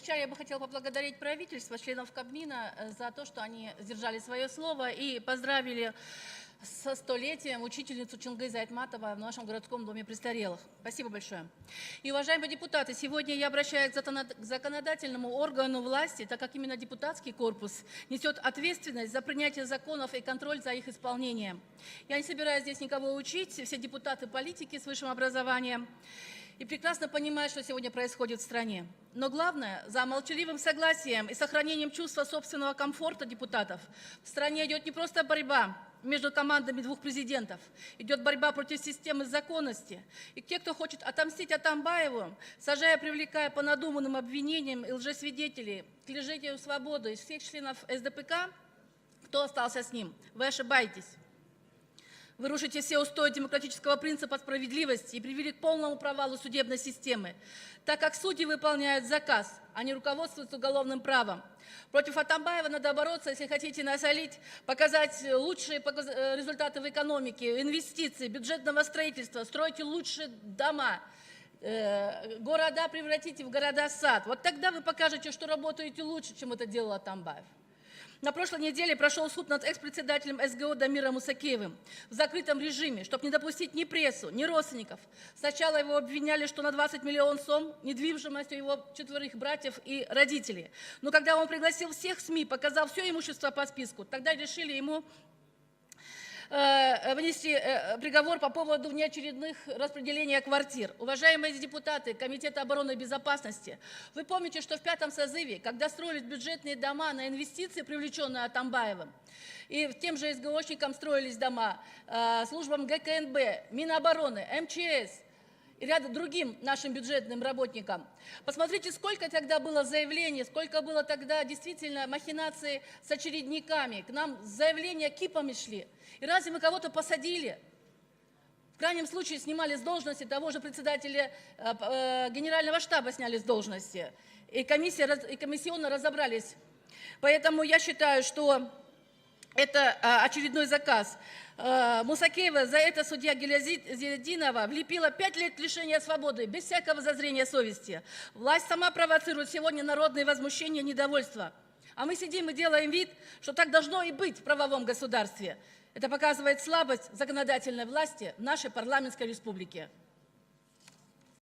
Начать я бы хотела поблагодарить правительство, членов Кабмина за то, что они сдержали свое слово и поздравили со 100-летием учительницу Чингиза Айтматова в нашем городском доме престарелых. Спасибо большое. И, уважаемые депутаты, сегодня я обращаюсь к законодательному органу власти, так как именно депутатский корпус несет ответственность за принятие законов и контроль за их исполнением. Я не собираюсь здесь никого учить, все депутаты политики с высшим образованием, и прекрасно понимаю, что сегодня происходит в стране. Но главное, за молчаливым согласием и сохранением чувства собственного комфорта депутатов в стране идет не просто борьба между командами двух президентов, идет борьба против системы законности. И те, кто хочет отомстить Атамбаеву, сажая, привлекая по надуманным обвинениям и лжесвидетелей к лишению свободы из всех членов СДПК, кто остался с ним, вы ошибаетесь. Вы рушите все устои демократического принципа справедливости и привели к полному провалу судебной системы, так как судьи выполняют заказ, а не руководствуются уголовным правом. Против Атамбаева надо бороться, если хотите насолить, показать лучшие результаты в экономике, инвестиции, бюджетного строительства, стройте лучшие дома, города превратите в города-сад. Вот тогда вы покажете, что работаете лучше, чем это делал Атамбаев. На прошлой неделе прошел суд над экс-председателем СГО Дамиром Мусакеевым в закрытом режиме, чтобы не допустить ни прессу, ни родственников. Сначала его обвиняли, что на 20 миллионов сом недвижимость у его 4 братьев и родителей. Но когда он пригласил всех СМИ, показал все имущество по списку, тогда решили ему вынести приговор по поводу внеочередных распределения квартир. Уважаемые депутаты Комитета обороны и безопасности, вы помните, что в 5-м созыве, когда строились бюджетные дома на инвестиции, привлеченные Атамбаевым, и тем же СГОшникам строились дома, службам ГКНБ, Минобороны, МЧС, и ряд другим нашим бюджетным работникам. Посмотрите, сколько тогда было заявлений, сколько было тогда действительно махинаций с очередниками. К нам заявления кипами шли. И разве мы кого-то посадили? В крайнем случае снимали с должности, того же председателя Генерального штаба сняли с должности. И комиссионно разобрались. Поэтому я считаю, что это очередной заказ. Мусакеева за это судья Гилязидинова влепила 5 лет лишения свободы, без всякого зазрения совести. Власть сама провоцирует сегодня народные возмущения и недовольство. А мы сидим и делаем вид, что так должно и быть в правовом государстве. Это показывает слабость законодательной власти в нашей парламентской республике.